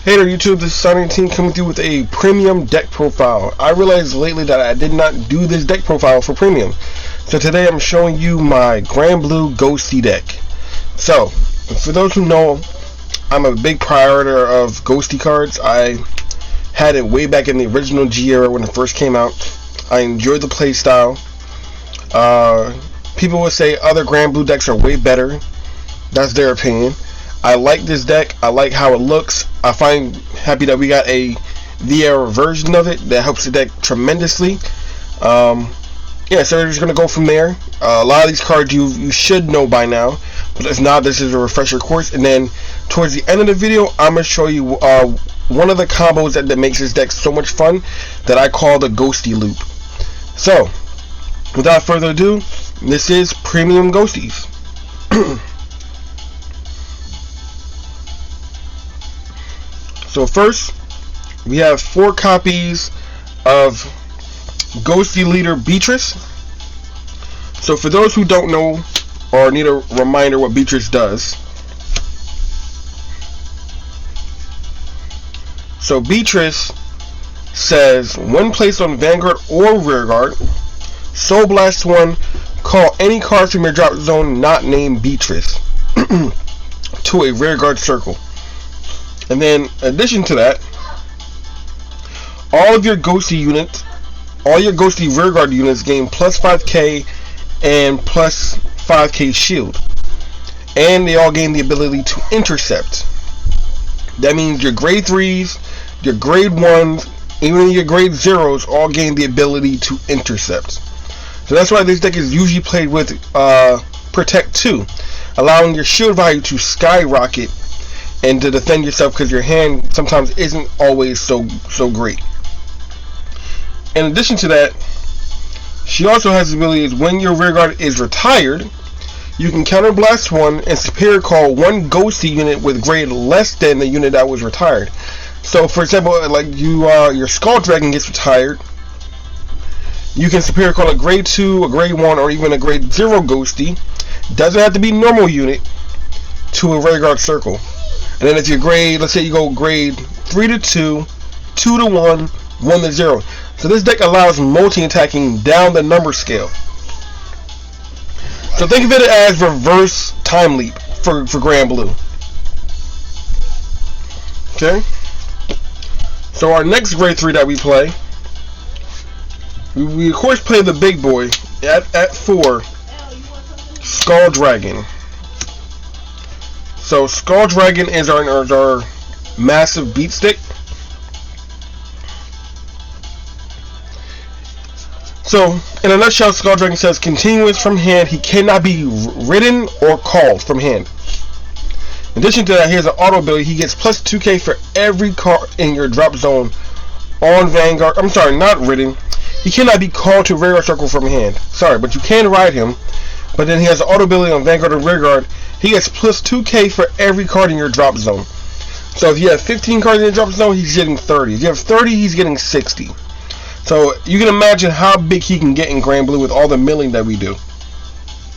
Hey there YouTube, this is Sonny18 coming through with a premium deck profile. I realized lately that I did not do this deck profile for premium. So today I'm showing you my Grand Blue Ghosty deck. So, for those who know, I'm a big prioriter of Ghosty cards. I had it way back in the original G era when it first came out. I enjoyed the play style. People would say other Grand Blue decks are way better. That's their opinion. I like this deck. I like how it looks. I find happy that we got a VR version of it that helps the deck tremendously. Yeah, so we're just gonna go from there. A lot of these cards you should know by now, but if not, this is a refresher course. And then towards the end of the video, I'm gonna show you one of the combos that makes this deck so much fun that I call the Ghosty Loop. So, without further ado, this is Premium Ghosties. So first, we have 4 copies of Ghosty Leader Beatrice. So for those who don't know or need a reminder what Beatrice does. So Beatrice says, when placed on Vanguard or Rearguard, Soul Blast 1, call any card from your drop zone not named Beatrice to a Rearguard circle. And then, in addition to that, all of your Ghosty units, all your Ghosty Rearguard units gain plus 5k and plus 5k shield. And they all gain the ability to intercept. That means your grade 3s, your grade 1s, even your grade 0s all gain the ability to intercept. So that's why this deck is usually played with Protect 2, allowing your shield value to skyrocket and to defend yourself, because your hand sometimes isn't always so great. In addition to that, she also has the ability when your rearguard is retired, you can counterblast 1 and superior call 1 Ghosty unit with grade less than the unit that was retired. So for example, like your Skull Dragon gets retired, you can superior call a grade 2, a grade 1, or even a grade 0 Ghosty. Doesn't have to be normal unit to a rearguard circle. And then if your grade, let's say you go grade 3 to 2, 2 to 1, 1 to 0. So this deck allows multi-attacking down the number scale. So think of it as reverse time leap for Grand Blue. Okay. So our next grade 3 that we play, we of course play the big boy at 4, Skull Dragon. So Skull Dragon is our massive beat stick. So in a nutshell, Skull Dragon says continuous from hand. He cannot be ridden or called from hand. In addition to that, he has an auto ability. He gets plus 2k for every card in your drop zone on Vanguard. I'm sorry, not ridden. He cannot be called to rearguard circle from hand. Sorry, but you can ride him. But then he has an auto ability on Vanguard and Rearguard. He gets plus 2k for every card in your drop zone. So if you have 15 cards in your drop zone, he's getting 30. If you have 30, he's getting 60. So you can imagine how big he can get in Grand Blue with all the milling that we do.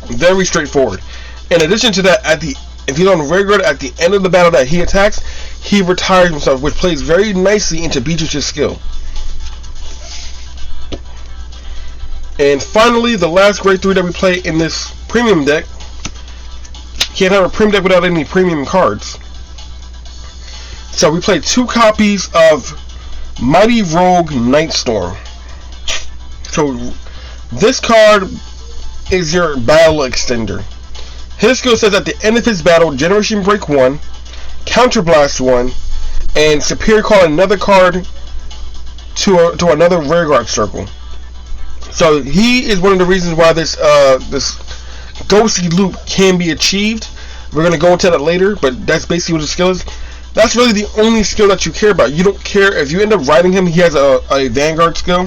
Very straightforward. In addition to that, if he's on Rearguard at the end of the battle that he attacks, he retires himself, which plays very nicely into Beatrice's skill. And finally, the last grade 3 that we play in this premium deck. Can't have a premium deck without any premium cards. So we play 2 copies of Mighty Rogue Nightstorm. So this card is your battle extender. His skill says at the end of his battle, Generation Break 1, Counterblast 1, and superior call another card to another rearguard circle. So he is one of the reasons why this Ghosty Loop can be achieved. We're going to go into that later, but that's basically what his skill is. That's really the only skill that you care about. You don't care if you end up riding him. He has a Vanguard skill.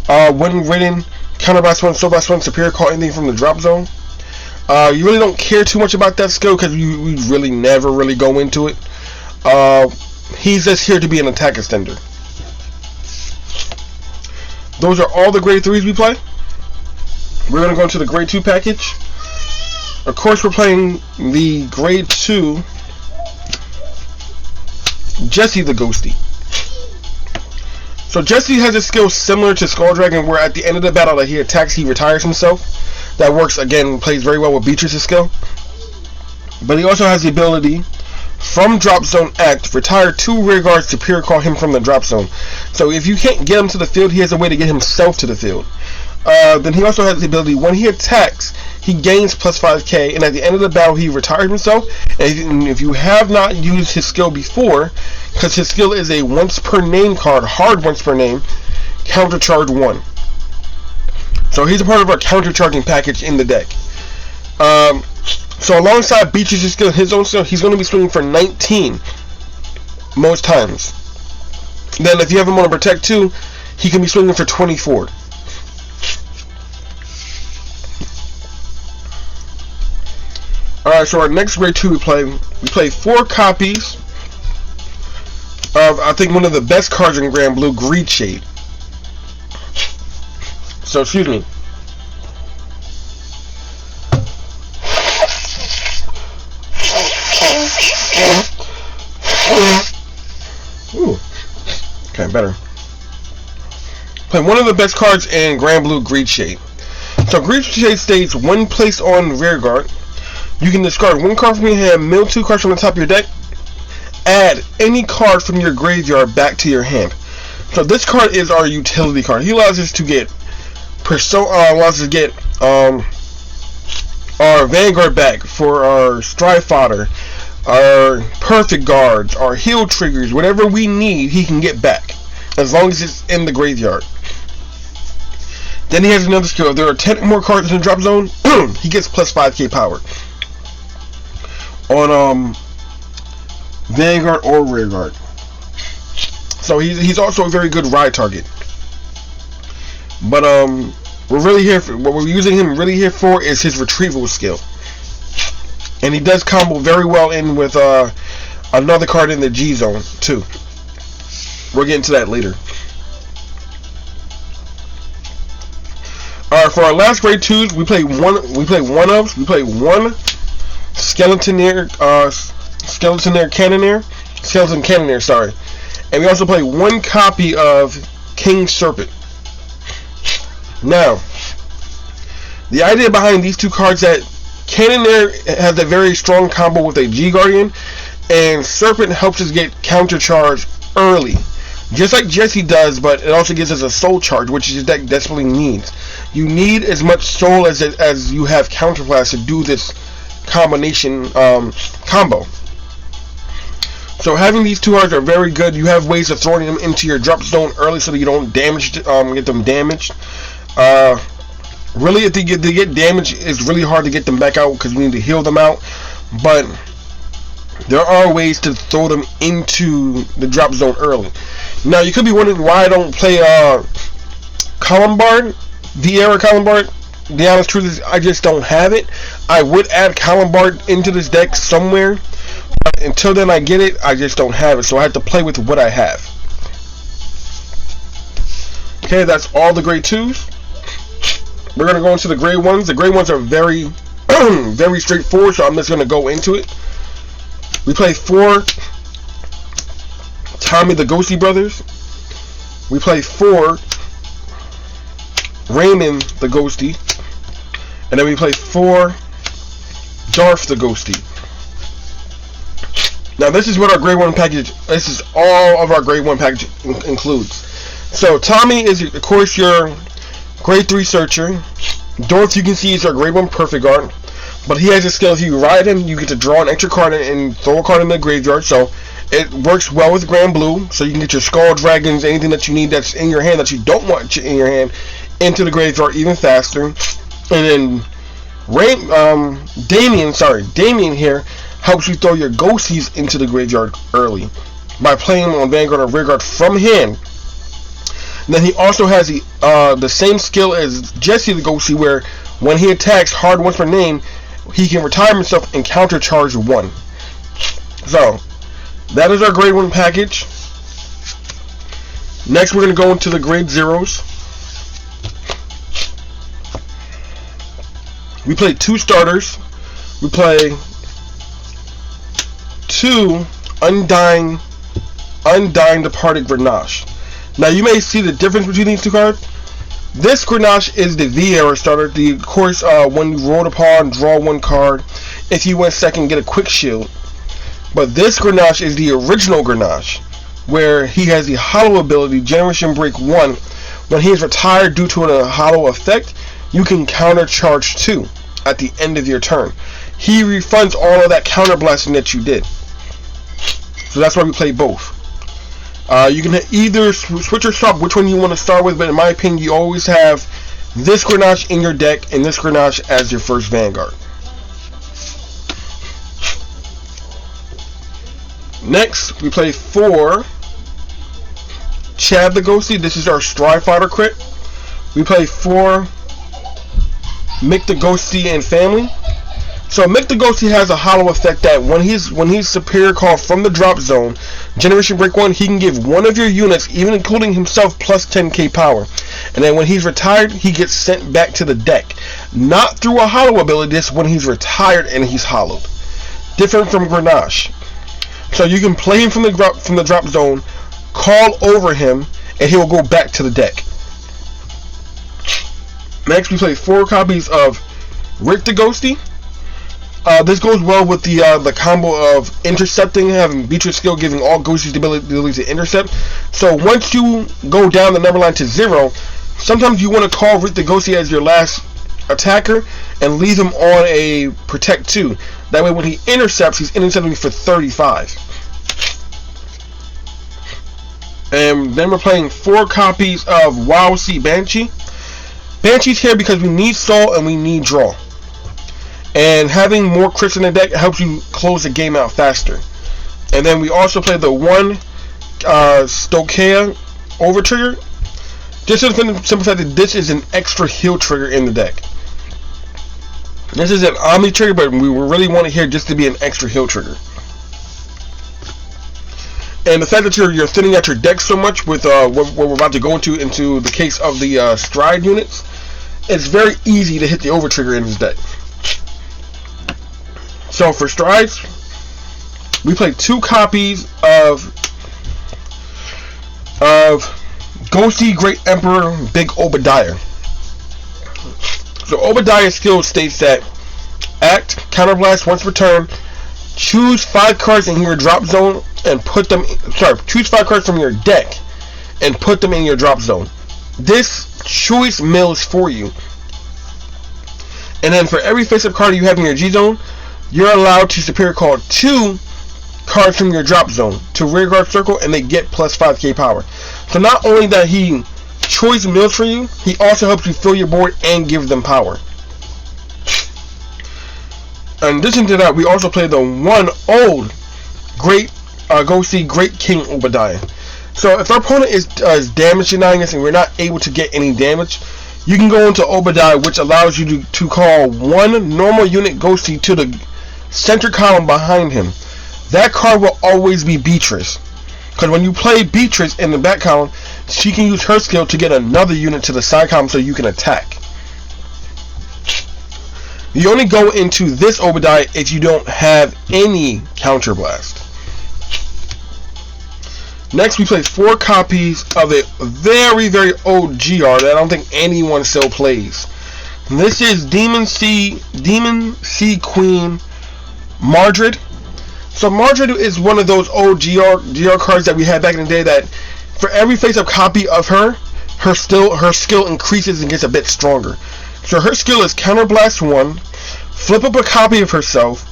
When ridden, Counterblast 1, Soul Blast 1, superior call anything from the drop zone. You really don't care too much about that skill because we really never really go into it. He's just here to be an attack extender. Those are all the grade 3s we play. We're going to go into the grade 2 package. Of course, we're playing the grade 2 Ghosty the Ghosty. So Ghosty has a skill similar to Skull Dragon, where at the end of the battle that he attacks, he retires himself. That works, again, plays very well with Beatrice's skill. But he also has the ability, from Drop Zone Act, retire 2 rear guards to pure call him from the drop zone. So if you can't get him to the field, he has a way to get himself to the field. Then he also has the ability, when he attacks, he gains plus 5k, and at the end of the battle, he retires himself. And if you have not used his skill before, because his skill is a once per name card, hard once per name, counter charge 1. So he's a part of our counter charging package in the deck. So alongside Beatrice's skill, his own skill, he's going to be swinging for 19 most times. Then if you have him on a Protect 2, he can be swinging for 24. Alright, so our next grade 2 we play 4 copies of, I think, one of the best cards in Grand Blue, Greed Shade. So, excuse me. Ooh. Okay, better. Play one of the best cards in Grand Blue, Greed Shade. So, Greed Shade states, when placed on rear guard, you can discard 1 card from your hand, mill 2 cards from the top of your deck, add any card from your graveyard back to your hand. So this card is our utility card. He allows us to get our Vanguard back for our Strive Fodder, our Perfect Guards, our Heal Triggers, whatever we need, he can get back, as long as it's in the graveyard. Then he has another skill. If there are 10 more cards in the drop zone, he gets plus 5k power on Vanguard or rear guard. So he's also a very good ride target. But we're really here for, what we're using him really here for is his retrieval skill. And he does combo very well in with another card in the G zone too. We'll get into that later. Alright, for our last grade 2s, we play one Skeleton Cannoneer, sorry. And we also play 1 copy of King Serpent. Now, the idea behind these 2 cards that Cannoneer has a very strong combo with a G Guardian, and Serpent helps us get counter charge early. Just like Jesse does, but it also gives us a soul charge, which his deck desperately needs. You need as much soul as you have counterblast to do this combination combo. So having these 2 cards are very good. You have ways of throwing them into your drop zone early so that you don't get them damaged. Really, if they get damaged, it's really hard to get them back out because we need to heal them out. But there are ways to throw them into the drop zone early. Now, you could be wondering why I don't play Columbard, Vieira Columbard. The honest truth is, I just don't have it. I would add Columbard into this deck somewhere, but until then I get it, I just don't have it. So I have to play with what I have. Okay, that's all the grade 2s. We're going to go into the grade 1s. The grade 1s are very, very straightforward, so I'm just going to go into it. We play 4 Tommy the Ghosty Brothers. We play 4 Raymond the Ghosty. And then we play 4 Darth the Ghosty. Now this is what our grade 1 package, this is all of our grade 1 package includes. So Tommy is, of course, your grade 3 searcher. Darth, you can see, is our grade 1 perfect guard. But he has a skill, if you ride him, you get to draw an extra card and throw a card in the graveyard. So it works well with Grand Blue. So you can get your Skull Dragons, anything that you need that's in your hand that you don't want in your hand, into the graveyard even faster. And then Damien here helps you throw your Ghosties into the graveyard early by playing them on Vanguard or Rearguard from hand. And then he also has the same skill as Jesse the Ghosty, where when he attacks hard once per name, he can retire himself and counter charge 1. So that is our grade 1 package. Next, we're going to go into the grade 0s. We play 2 starters. We play 2 Undying Undying Departed Grenache. Now you may see the difference between these two cards. This Grenache is the V-Era starter. Of course, when you roll the pawn, draw one card. If you win second, get a quick shield. But this Grenache is the original Grenache, where he has the hollow ability, Generation Break 1. When he is retired due to a hollow effect, you can counter charge 2 at the end of your turn. He refunds all of that counter blasting that you did. So that's why we play both. You can either switch or swap which one you want to start with, but in my opinion, you always have this Grenache in your deck and this Grenache as your first Vanguard. Next, we play 4 Chad the Ghosty. This is our Stride Fighter crit. We play 4 Mick the Ghosty and family. So Mick the Ghosty has a hollow effect that when he's superior call from the drop zone, Generation Break 1, he can give one of your units, even including himself, plus 10k power. And then when he's retired, he gets sent back to the deck. Not through a hollow ability, this when he's retired and he's hollowed. Different from Grenache. So you can play him from the drop zone, call over him, and he will go back to the deck. Next, we play 4 copies of Rick the Ghosty. This goes well with the combo of intercepting, having Beatrice skill, giving all Ghosties the ability to intercept. So once you go down the number line to 0, sometimes you want to call Rick the Ghosty as your last attacker and leave him on a Protect 2. That way when he intercepts, he's intercepting for 35. And then we're playing 4 copies of Wild Sea Banshee. Banshee's here because we need Soul and we need Draw. And having more crits in the deck helps you close the game out faster. And then we also play the 1 Stokea over trigger. Just to simplify that this is an extra heal trigger in the deck. This is an Omni trigger, but we really want it here just to be an extra heal trigger. And the fact that you're thinning out your deck so much with what we're about to go into the case of the Stride units, it's very easy to hit the over trigger in this deck. So for Strides, we play 2 copies of Ghosty Great Emperor Big Obadiah. So Obadiah's skill states that act, counterblast once per turn, choose 5 cards in your drop zone and put them, choose 5 cards from your deck and put them in your drop zone. This choice mills for you. And then for every face-up card you have in your G zone, you're allowed to superior call 2 cards from your drop zone to rearguard circle, and they get plus 5k power. So not only that he choice mills for you, he also helps you fill your board and give them power. In addition to that, we also play the 1 old Great Ghosty Great King Obadiah. So if our opponent is damage denying us and we're not able to get any damage, you can go into Obadiah, which allows you to call 1 normal unit Ghosty to the center column behind him. That card will always be Beatrice, because when you play Beatrice in the back column, she can use her skill to get another unit to the side column so you can attack. You only go into this Obadiah if you don't have any counterblast. Next, we play 4 copies of a very, very old GR that I don't think anyone still plays. This is Demon Sea Queen Mardred. So Mardred is one of those old GR cards that we had back in the day that for every face-up copy of her skill increases and gets a bit stronger. So her skill is Counterblast 1, flip up a copy of herself,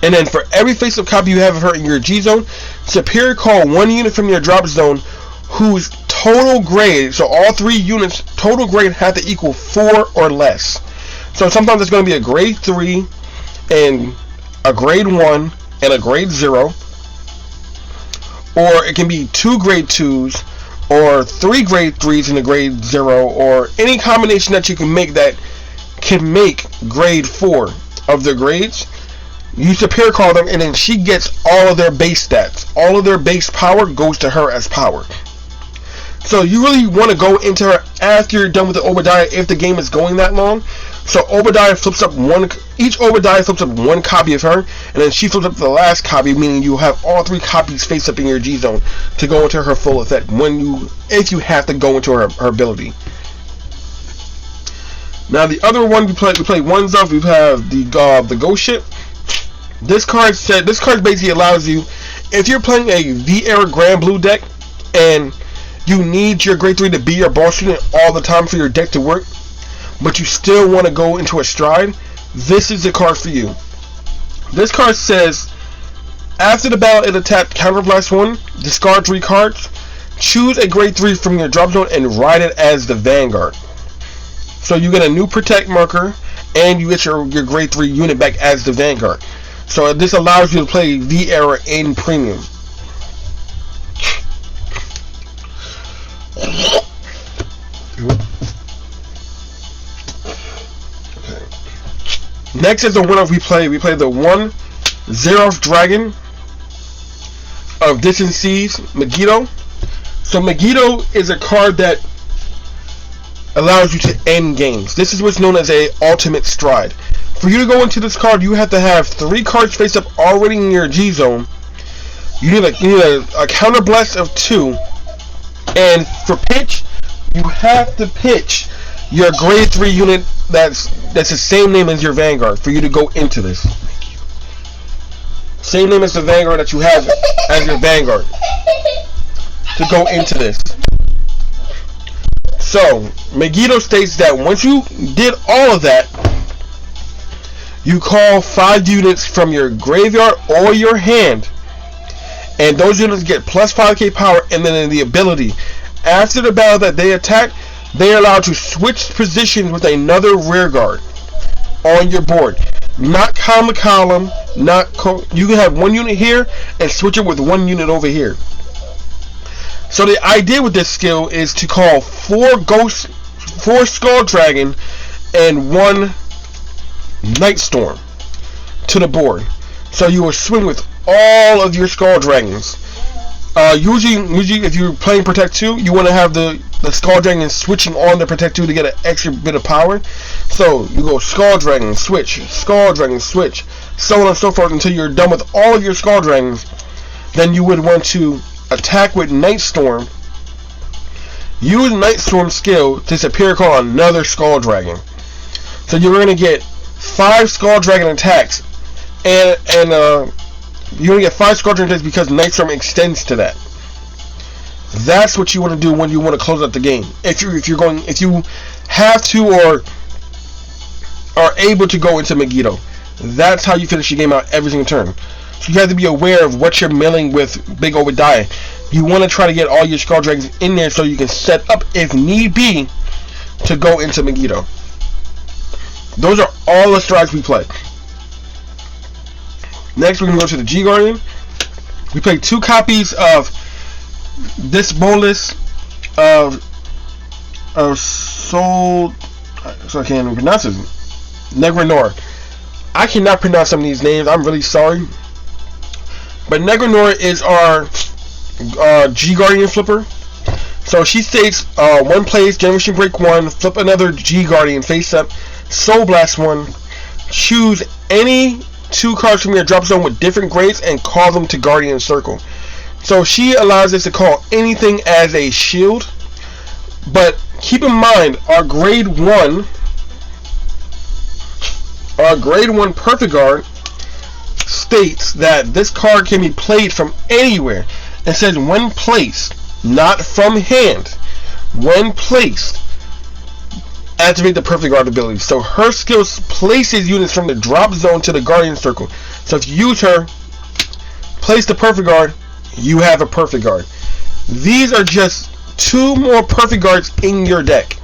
and then for every face-up copy you have of her in your G zone, superior call 1 unit from your drop zone whose total grade, so all 3 units total grade have to equal 4 or less. So sometimes it's going to be a grade 3 and a grade 1 and a grade 0, or it can be 2 grade 2s or 3 grade 3s and a grade 0, or any combination that you can make that can make grade 4 of their grades. You superior call them, and then she gets all of their base stats. All of their base power goes to her as power. So you really want to go into her after you're done with the Obadiah if the game is going that long, So Obadiah flips up one. Each Obadiah flips up one copy of her, and then she flips up the last copy, meaning you have all 3 copies face up in your G zone to go into her full effect. If you have to go into her ability. Now the other one we play ones of. We have the Ghost Ship. This card basically allows you, if you're playing a V-Era Grand Blue deck and you need your grade 3 to be your boss unit all the time for your deck to work, but you still want to go into a stride, this is the card for you. This card says, after the battle it attacked counterblast 1, discard 3 cards, choose a grade 3 from your drop zone and ride it as the Vanguard. So you get a new protect marker and you get your grade 3 unit back as the Vanguard. So this allows you to play V-Era in premium. Next is the winner we play. We play the 1 Xerox Dragon of Distant Seas, Megiddo. So Megiddo is a card that allows you to end games. This is what's known as a ultimate stride. For you to go into this card, you have to have 3 cards face up already in your G zone. You need a counter blast of 2, and for pitch, you have to pitch your grade 3 unit that's the same name as your Vanguard for you to go into this. Same name as the Vanguard that you have as your Vanguard to go into this. So Megiddo states that once you did all of that, you call 5 units from your graveyard or your hand, and those units get plus 5k power, and then in the ability, after the battle that they attack, they are allowed to switch positions with another rear guard on your board. Not column to column, you can have 1 unit here and switch it with 1 unit over here. So the idea with this skill is to call 4 Skull Dragon and 1 Night Storm to the board. So you will swing with all of your Skull Dragons. Usually if you're playing Protect 2, you want to have the Skull Dragon switching on the Protect 2 to get an extra bit of power. So you go Skull Dragon, switch, Skull Dragon, switch, so on and so forth until you're done with all of your Skull Dragons. Then you would want to attack with Night Storm. Use Night Storm skill to disappear call another Skull Dragon. So you're going to get 5 Skull Dragon attacks, and you're going to get 5 Skull Dragon attacks because Night Storm extends to that. That's what you want to do when you want to close out the game. If you have to or are able to go into Megiddo, that's how you finish your game out every single turn. So you have to be aware of what you're milling with Big Obadiah. You want to try to get all your Skull Dragons in there so you can set up, if need be, to go into Megiddo. Those are all the strides we play. Next, we're going to go to the G Guardian. We play 2 copies of this bolus of Soul. So I can't even pronounce it. Negranor. I cannot pronounce some of these names. I'm really sorry. But Negranor is our G Guardian flipper. So she states 1 plays Generation Break 1, flip another G Guardian face up, Soul Blast 1, choose any 2 cards from your drop zone with different grades and call them to Guardian Circle. So she allows us to call anything as a shield, but keep in mind our grade 1 Perfect Guard states that this card can be played from anywhere. It says when placed, not from hand, when placed, activate the Perfect Guard ability. So her skills places units from the drop zone to the Guardian Circle. So if you use her, place the Perfect Guard, you have a Perfect Guard. These are just 2 more Perfect Guards in your deck.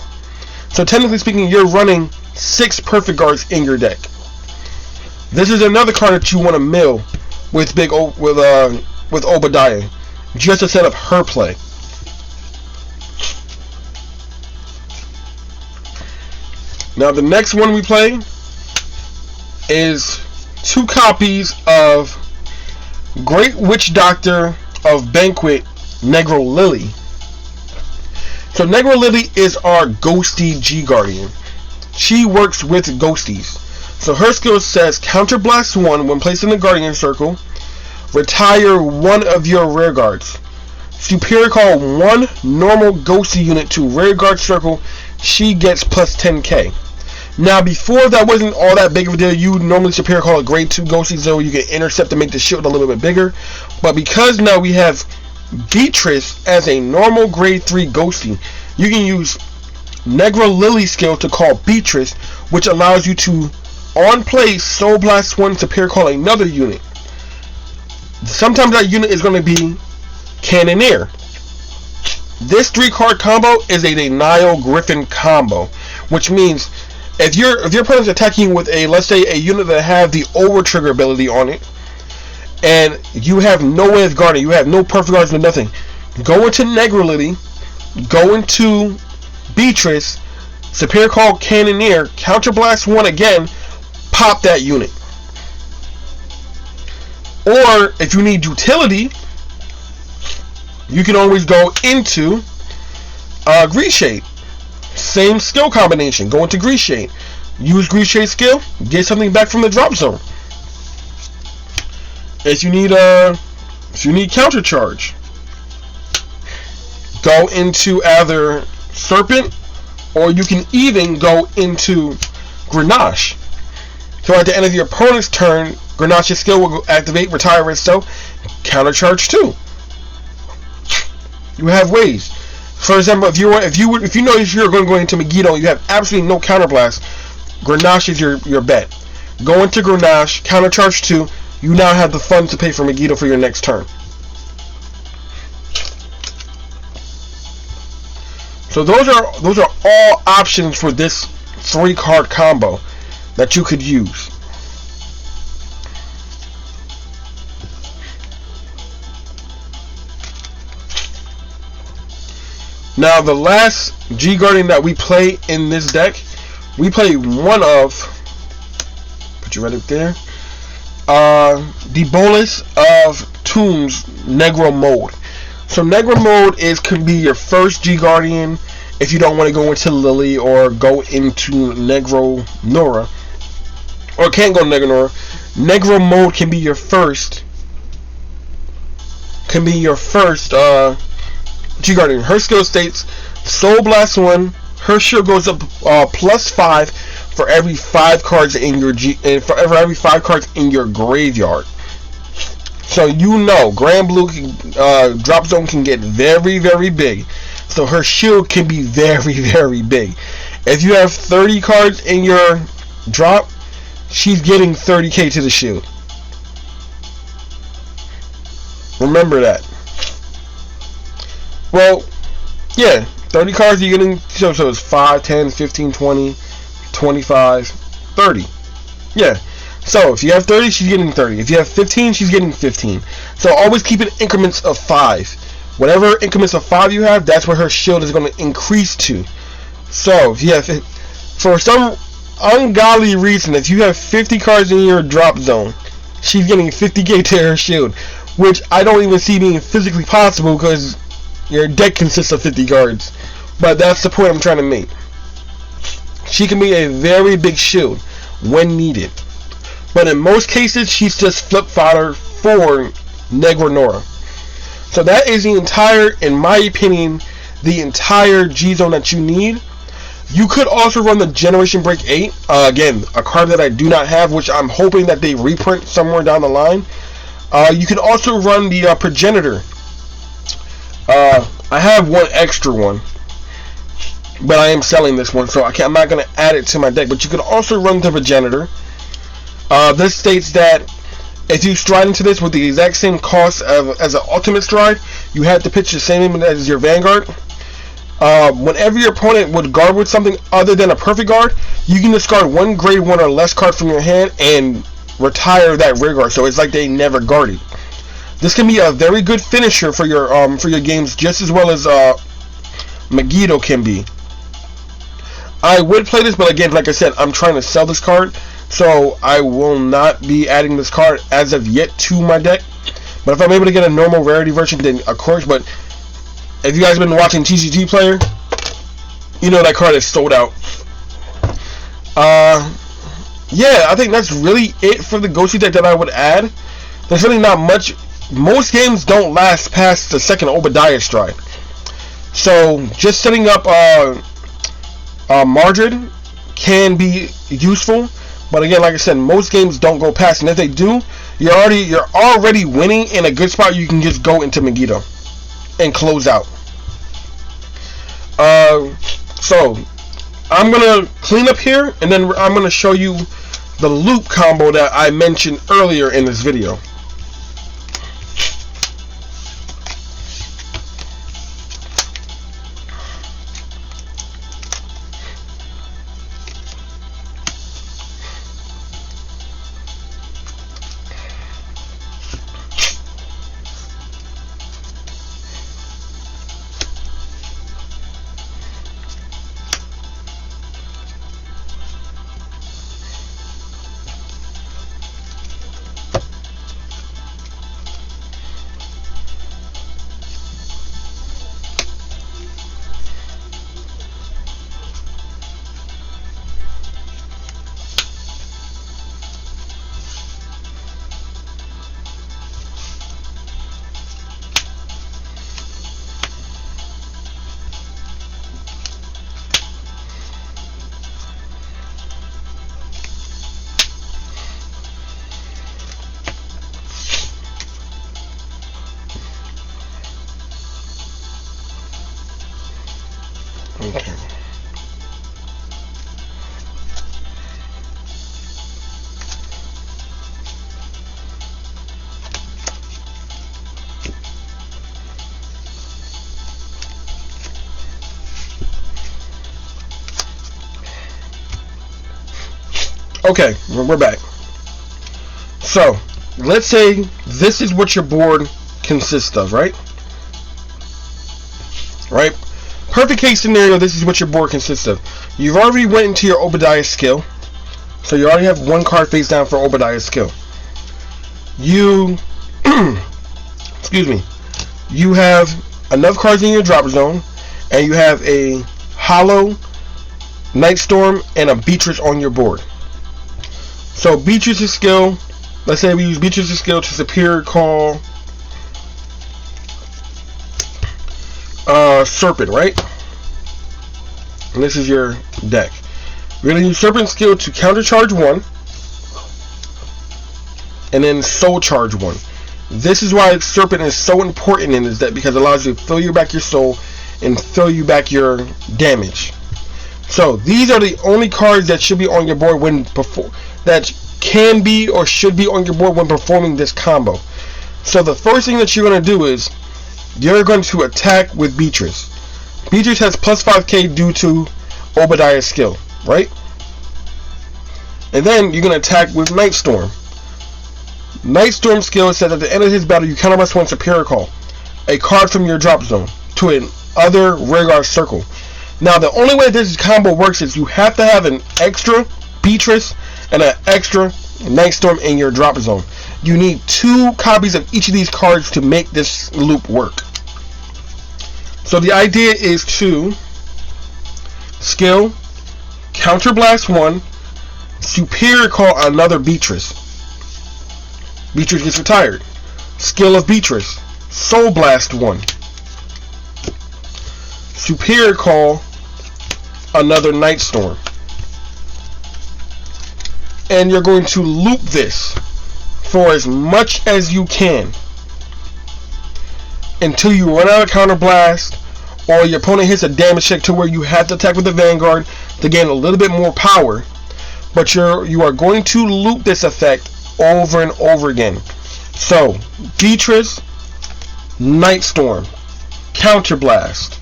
So technically speaking, you're running 6 Perfect Guards in your deck. This is another card that you want to mill with with Obadiah, just to set up her play. Now the next one we play is 2 copies of Great Witch Doctor of Banquet, Negro Lily. So Negro Lily is our Ghosty G Guardian. she works with ghosties. So her skill says counterblast 1 when placed in the guardian circle. Retire 1 of your rear guards. Superior call 1 normal ghosty unit to rear guard circle. She gets plus 10k. Now before that wasn't all that big of a deal. You normally superior call a grade 2 ghosty, so you can intercept to make the shield a little bit bigger. But because now we have Beatrice as a normal grade 3 ghosty, you can use Negro Lily skill to call Beatrice, which allows you to on play Soul Blast 1 superior call another unit. Sometimes that unit is going to be Cannoneer. This 3-card combo is a Denial Griffin combo, which means if your opponent's attacking you with a, let's say, a unit that have the over trigger ability on it, and you have no way of guarding, you have no perfect guards, no nothing, go into Negro Lily, go into Beatrice, superior call Cannoneer, counterblast 1 again, pop that unit. Or if you need utility, you can always go into Grease Shade. Same skill combination. Go into Grease Shade. Use Grease Shade skill. Get something back from the drop zone. If you need counter charge, go into either Serpent, or you can even go into Grenache. So at the end of your opponent's turn, Grenache's skill will activate, retire itself, counter charge 2. You have ways. For example, if you know you're going to go into Megiddo, you have absolutely no counterblast, Grenache is your bet. Go into Grenache, counter charge 2. You now have the funds to pay for Megiddo for your next turn. So those are all options for this 3-card combo that you could use. Now the last G Guardian that we play in this deck, we play one of, put you right up there, the Bolus of Tombs Negro Mode. So Negro Mode could be your first G Guardian if you don't want to go into Lily or go into Negro Nora, or can't go Negro Nora. Negro Mode can be your first. G Guardian. Her skill states Soul Blast 1. Her shield goes up plus 5 for every 5 cards in your every 5 cards in your graveyard. So Grand Blue drop zone can get very, very big. So her shield can be very, very big. If you have 30 cards in your drop, she's getting 30k to the shield. Remember that. Well, yeah, 30 cards you're getting, so it's 5, 10, 15, 20, 25, 30. Yeah. So if you have 30, she's getting 30. If you have 15, she's getting 15. So always keep it in increments of 5. Whatever increments of 5 you have, that's where her shield is going to increase to. So if you have, for some ungodly reason, if you have 50 cards in your drop zone, she's getting 50k to her shield, which I don't even see being physically possible because your deck consists of 50 cards. But that's the point I'm trying to make. She can be a very big shield when needed. But in most cases, she's just flip fodder for Negro Nora. So that is the entire, in my opinion, the entire G-Zone that you need. You could also run the Generation Break 8. Again, a card that I do not have, which I'm hoping that they reprint somewhere down the line. You can also run the Progenitor. I have one extra one, but I am selling this one, so I'm not going to add it to my deck. But you could also run the Progenitor. This states that if you stride into this with the exact same cost as an ultimate stride, you have to pitch the same as your Vanguard. Whenever your opponent would guard with something other than a perfect guard, you can discard one grade 1 or less card from your hand and retire that rear guard, so it's like they never guarded. This can be a very good finisher for your games, just as well as Megiddo can be. I would play this, but again, like I said, I'm trying to sell this card, so I will not be adding this card as of yet to my deck. But if I'm able to get a normal rarity version, then of course. But if you guys have been watching TCG Player, you know that card is sold out. Yeah, I think that's really it for the Ghosty deck that I would add. There's really not much. Most games don't last past the second Obadiah stride. So just setting up Mardred can be useful, but again, like I said, most games don't go past, and if they do, you're already winning in a good spot. You can just go into Megiddo and close out. So I'm gonna clean up here, and then I'm gonna show you the loop combo that I mentioned earlier in this video. Okay. Okay, we're back. So, let's say this is what your board consists of, right? Right? Perfect case scenario, this is what your board consists of. You've already went into your Obadiah skill. So you already have one card face down for Obadiah's skill. You, excuse me, you have enough cards in your drop zone, and you have a Hollow, Nightstorm, and a Beatrice on your board. So Beatrice's skill, let's say we use Beatrice's skill to Superior Call Serpent, right? And this is your deck. We're going to use Serpent skill to countercharge 1, and then soul charge 1. This is why Serpent is so important in this deck, because it allows you to fill you back your soul and fill you back your damage. So these are the only cards that should be on your board that can be or should be on your board when performing this combo. So the first thing that you're going to do is you're going to attack with Beatrice. Beatrice has plus 5k due to Obadiah's skill, right? And then you're going to attack with Nightstorm. Nightstorm skill says at the end of his battle you counterblast 1 Superior Call, a card from your drop zone, to an other rearguard circle. Now the only way this combo works is you have to have an extra Beatrice and an extra Nightstorm in your drop zone. You need 2 copies of each of these cards to make this loop work. So the idea is to skill, counterblast 1, Superior Call another Beatrice. Beatrice gets retired. Skill of Beatrice, Soul Blast 1. Superior Call another Nightstorm. And you're going to loop this for as much as you can until you run out of counterblast, or your opponent hits a damage check to where you have to attack with the Vanguard to gain a little bit more power. But you are going to loop this effect over and over again. So Beatrice, Nightstorm, Counterblast,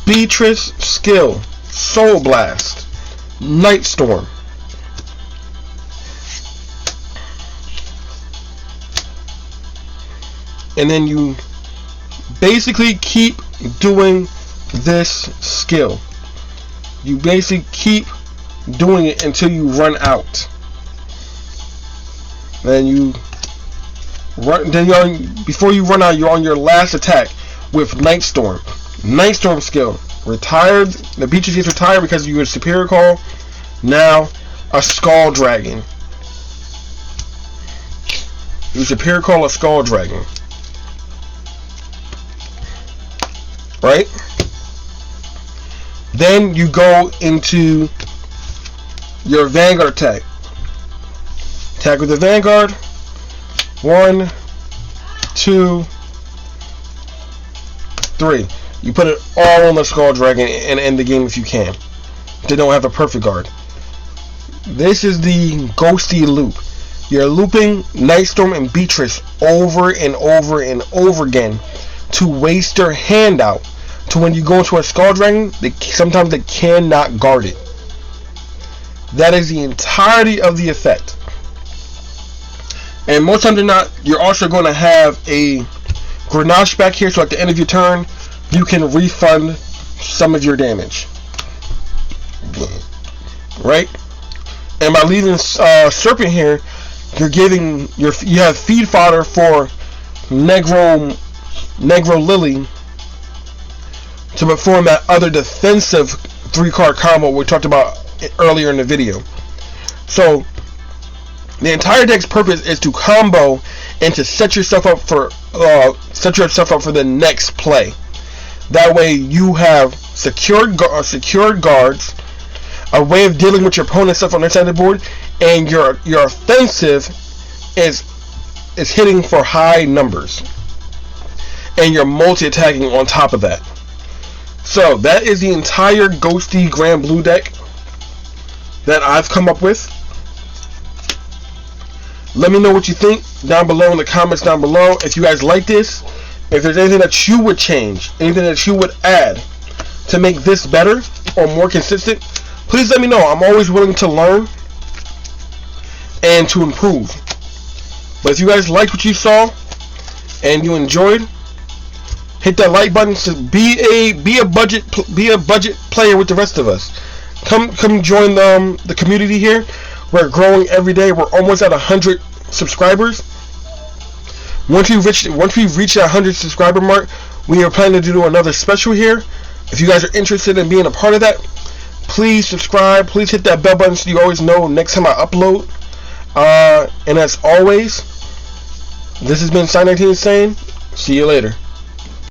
Beatrice skill, Soul Blast, Nightstorm. And then you basically keep doing this skill. You basically keep doing it until you run out. Then you run. Before you run out, you're on your last attack with Nightstorm. Nightstorm skill retired. The Beatrice gets retired because you had Superior Call Now, a Skull Dragon. Use a pair called a Skull Dragon. Right? Then you go into your Vanguard attack. Attack with the Vanguard. 1, 2, 3. You put it all on the Skull Dragon and end the game if you can. They don't have a perfect guard. This is the Ghosty loop. You're looping Nightstorm and Beatrice over and over and over again to waste their hand out. To when you go into a Skull Dragon, sometimes they cannot guard it. That is the entirety of the effect. And most times than not, you're also going to have a Grenache back here, so at the end of your turn, you can refund some of your damage. Right? And by leaving Serpent here, you have feed fodder for Negro Lily to perform that other defensive 3-card combo we talked about earlier in the video. So the entire deck's purpose is to combo and to set yourself up for the next play. That way you have secured guards, a way of dealing with your opponent's stuff on their side of the board, and your offensive is hitting for high numbers, and you're multi-attacking on top of that. So that is the entire Ghosty Grand Blue deck that I've come up with. Let me know what you think down below in the comments down below. If you guys like this, if there's anything that you would change, anything that you would add to make this better or more consistent, please let me know. I'm always willing to learn and to improve. But if you guys liked what you saw and you enjoyed, hit that like button to be a budget player with the rest of us. Come join the community here. We're growing every day. We're almost at 100 subscribers. Once we reach that 100 subscriber mark, we are planning to do another special here. If you guys are interested in being a part of that, please subscribe. Please hit that bell button so you always know next time I upload. And as always, this has been Sign 19 saying, see you later.